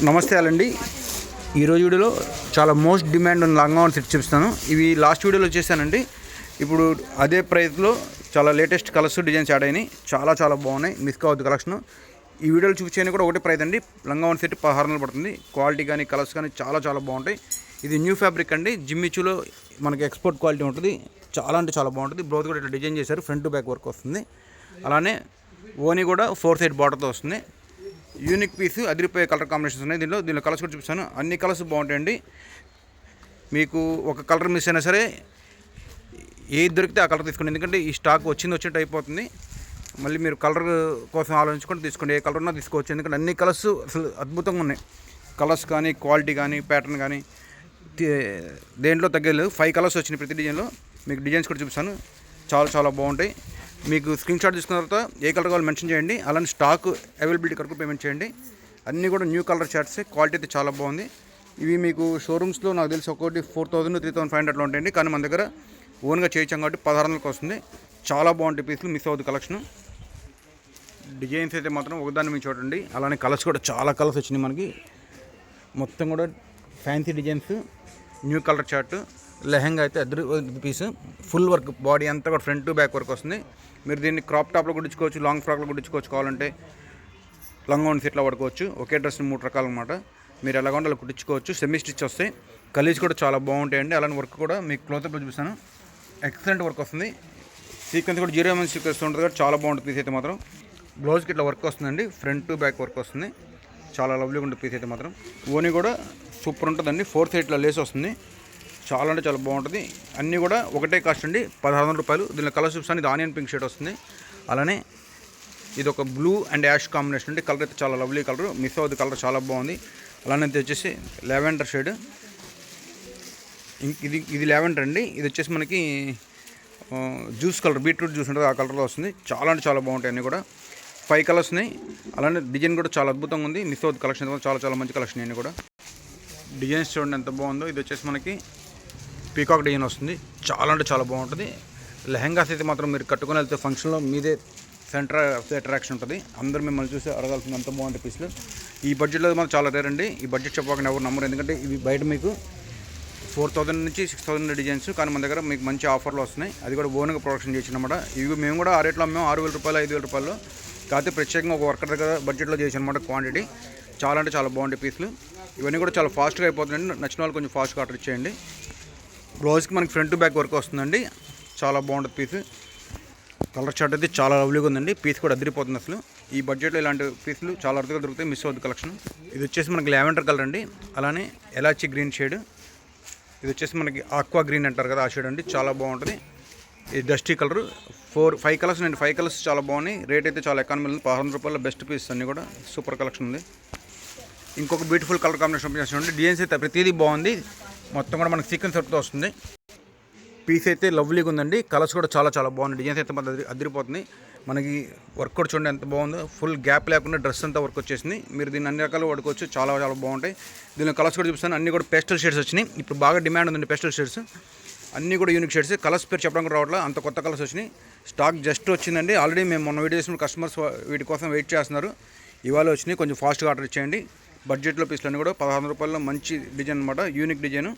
నమస్తే అండి. ఈరోజు వీడియోలో చాలా మోస్ట్ డిమాండ్ ఉన్న లంగా సెట్ చూపిస్తాను. ఇవి లాస్ట్ వీడియోలో వచ్చేసానండి. ఇప్పుడు అదే ప్రైస్లో చాలా లేటెస్ట్ కలర్స్ డిజైన్స్ యాడ్ అయినాయి. చాలా బాగున్నాయి. మిస్ కావద్దు కలెక్షన్. ఈ వీడియోలో చూపించేది కూడా ఒకటే ప్రైస్ అండి. లంగా సెట్ 1600 పడుతుంది. క్వాలిటీ కానీ కలర్స్ కానీ చాలా బాగుంటాయి. ఇది న్యూ ఫ్యాబ్రిక్ అండి. జిమ్మిచ్చులో మనకి ఎక్స్పోర్ట్ క్వాలిటీ ఉంటుంది. చాలా బాగుంటుంది. బ్లౌజ్ కూడా ఇట్లా డిజైన్ చేశారు. ఫ్రంట్ టు బ్యాక్ వర్క్ వస్తుంది. అలానే ఓని కూడా 4 సైడ్ బార్డర్తో వస్తుంది. యూనిక్ పీస్ అదిరిపోయే కలర్ కాంబినేషన్స్ ఉన్నాయి. దీనిలో కలర్స్ కూడా చూపిస్తాను. అన్ని కలర్స్ బాగుంటాయండి. మీకు ఒక కలర్ మిస్ అయినా సరే ఏది దొరికితే ఆ కలర్ తీసుకోండి. ఎందుకంటే ఈ స్టాక్ వచ్చినట్టు అయిపోతుంది. మళ్ళీ మీరు కలర్ కోసం ఆలోచించుకొని తీసుకోండి. ఏ కలర్ ఉన్నా తీసుకోవచ్చు. ఎందుకంటే అన్ని కలర్స్ అసలు అద్భుతంగా ఉన్నాయి. కలర్స్ కానీ క్వాలిటీ కానీ ప్యాటర్న్ కానీ దేంట్లో తగ్గలేదు. 5 కలర్స్ వచ్చినాయి ప్రతి డిజైన్లో. మీకు డిజైన్స్ కూడా చూపిస్తాను. చాలా బాగుంటాయి. మీకు స్క్రీన్ షాట్ తీసుకున్న తర్వాత ఏ కలర్ కావాలో మెన్షన్ చేయండి. అలానే స్టాక్ అవైలబిలిటీ కరకు పేమెంట్ చేయండి. అన్నీ కూడా న్యూ కలర్ షర్ట్స్. క్వాలిటీ అయితే చాలా బాగుంది. ఇవి మీకు షోరూమ్స్లో నాకు తెలిసి ఒక్కొక్కటి 4000 3500 అట్లా ఉంటాయండి. కానీ మన దగ్గర ఓన్గా చేయించాం కాబట్టి 1600కి వస్తుంది. చాలా బాగుంటాయి పీసులు. మిస్ అవ్వద్దు కలెక్షన్. డిజైన్స్ అయితే మాత్రం ఒకదాన్ని మీరు చూడండి. అలానే కలర్స్ కూడా చాలా కలర్స్ వచ్చినాయి మనకి. మొత్తం కూడా fancy designs. New colour chart. Lehenga అయితే పీస్ ఫుల్ వర్క్. బాడీ అంతా కూడా ఫ్రంట్ టు బ్యాక్ వర్క్ వస్తుంది. మీరు దీన్ని క్రాప్ టాప్లో కుట్టించుకోవచ్చు, లాంగ్ ఫ్రాక్లో కుట్టించుకోవచ్చు. కావాలంటే లంగా సెట్లో పడుకోవచ్చు. ఒకే డ్రెస్ని 3 రకాలు అనమాట. మీరు ఎలా ఉండాలో కుట్టించుకోవచ్చు. సెమీ స్టిచ్ వస్తాయి. కలీజ్ కూడా చాలా బాగుంటాయండి. అలానే వర్క్ కూడా మీకు క్లోత్లో చూపిస్తాను. ఎక్సలెంట్ వర్క్ వస్తుంది. సీక్వెన్స్ కూడా 0 mm సీక్వెన్స్ ఉంటుంది కాబట్టి చాలా బాగుంటుంది పీస్ అయితే మాత్రం. బ్లౌజ్కి ఇట్లా వర్క్ వస్తుందండి. ఫ్రంట్ టు బ్యాక్ వర్క్ వస్తుంది. చాలా లవ్లీగా ఉంటుంది పీస్ అయితే మాత్రం. ఓని కూడా సూపర్ ఉంటుందండి. 4 సైడ్లో లేస్ వస్తుంది. చాలా బాగుంటుంది. అన్నీ కూడా ఒకటే కాస్ట్ అండి, 1600 రూపాయలు. దీనిలో కలర్ చూపిస్తాను. ఇది ఆనియన్ పింక్ షేడ్ వస్తుంది. అలానే ఇది ఒక బ్లూ అండ్ యాష్ కాంబినేషన్ అండి. కలర్ అయితే చాలా లవ్లీ కలర్. మిస్ అవ్వదు కలర్. చాలా బాగుంది. అలానే ఇది వచ్చేసి లెవెండర్ షేడ్. ఇది లెవెండర్ అండి. ఇది వచ్చేసి మనకి జ్యూస్ కలర్, బీట్రూట్ జ్యూస్ ఉంటుంది ఆ కలర్లో వస్తుంది. చాలా బాగుంటాయి అన్నీ కూడా. 5 కలర్స్ ఉన్నాయి. అలానే డిజైన్ కూడా చాలా అద్భుతంగా ఉంది. మిస్ అవ్వదు కలెక్షన్. చాలా మంచి కలెక్షన్ అన్నీ కూడా. డిజైన్స్ చూడండి ఎంత బాగుందో. ఇది వచ్చేసి మనకి పీకాక్ డిజైన్ వస్తుంది. చాలా బాగుంటుంది. లెహంగాస్ అయితే మాత్రం మీరు కట్టుకొని వెళ్తే ఫంక్షన్లో మీదే సెంటర్ ఆఫ్ ది అట్రాక్షన్ ఉంటుంది. అందరూ మిమ్మల్ని చూసి అడగాల్సింది అంత బాగుంటుంది పీసులు. ఈ బడ్జెట్లో మాత్రం చాలా రేర్ అండి. ఈ బడ్జెట్ చెప్పకుండా ఎవరు నమ్మరు. ఎందుకంటే ఇవి బయట మీకు 4000 నుంచి 6000 డిజైన్స్. కానీ మన దగ్గర మీకు మంచి ఆఫర్లు వస్తున్నాయి. అది కూడా ఓన్గా ప్రొడక్షన్ చేసినమాట. ఇవి మేము కూడా ఆ రేట్లో అమ్మాము. 6000 రూపాయలు 5000 రూపాయలు. కాకపోతే ప్రత్యేకంగా ఒక వర్కర్ దగ్గర బడ్జెట్లో చేసినమాట. క్వాంటిటీ చాలా బాగుంటాయి పీసులు. ఇవన్నీ కూడా చాలా ఫాస్ట్గా అయిపోతుందండి. నచ్చిన వాళ్ళు కొంచెం ఫాస్ట్గా ఆర్డర్ ఇచ్చేయండి. బ్లౌజ్కి మనకి ఫ్రంట్ టు బ్యాక్ వర్క్ వస్తుందండి. చాలా బాగుంటుంది పీస్. కలర్ చార్ట్ అయితే చాలా లవ్లీగా ఉందండి. పీస్ కూడా అదిరిపోతుంది అసలు. ఈ బడ్జెట్లో ఇలాంటి పీసులు చాలా అరుదుగా దొరుకుతాయి. మిస్ అవ్వద్దు కలెక్షన్. ఇది వచ్చేసి మనకి లెవెండర్ కలర్ అండి. అలానే ఎలాచి గ్రీన్ షేడ్. ఇది వచ్చేసి మనకి ఆక్వా గ్రీన్ అంటారు కదా, ఆ షేడ్ అండి. చాలా బాగుంటుంది. ఇది డస్టీ కలర్. 5 కలర్స్ అండి. 5 కలర్స్ చాలా బాగున్నాయి. రేట్ అయితే చాలా ఎకానమీ ఉంది. 1600 రూపాయల బెస్ట్ పీస్ అన్నీ కూడా. సూపర్ కలెక్షన్ ఉంది. ఇంకొక బ్యూటిఫుల్ కలర్ కాంబినేషన్ చూడండి. డిజైన్స్ అయితే ప్రతిదీ బాగుంది. మొత్తం కూడా మనకి సీక్వెన్స్ వర్క్తో వస్తుంది. పీస్ అయితే లవ్లీగా ఉందండి. కలర్స్ కూడా చాలా బాగుంది. డిజైన్స్ అయితే అదిరిపోతుంది. మనకి వర్క్ కూడా చూడండి ఎంత బాగుందో. ఫుల్ గ్యాప్ లేకుండా డ్రెస్ అంతా వర్క్ వచ్చేసింది. మీరు దీన్ని అన్ని రకాలు వాడుకోవచ్చు. చాలా బాగుంటాయి. దీనిలో కలర్స్ కూడా చూపిస్తాను. అన్నీ కూడా పేస్టల్ షేడ్స్ వచ్చినాయి. ఇప్పుడు బాగా డిమాండ్ ఉందండి పేస్టల్ షేడ్స్. అన్నీ కూడా యూనిక్ షేడ్స్. కలర్స్ పేరు చెప్పడం కూడా రావట్లేదు. అంత కొత్త కలర్స్ వచ్చినాయి. స్టాక్ జస్ట్ వచ్చిందండి. ఆల్రెడీ మేము మొన్న వీడియో చేసిన కస్టమర్స్ వీటి కోసం వెయిట్ చేస్తున్నారు. ఇవాళ వచ్చినాయి. కొంచెం ఫాస్ట్గా ఆర్డర్ ఇచ్చేయండి. బడ్జెట్లో పీసులు అన్నీ కూడా 1600 రూపాయల్లో మంచి డిజైన్ అనమాట. Unique design.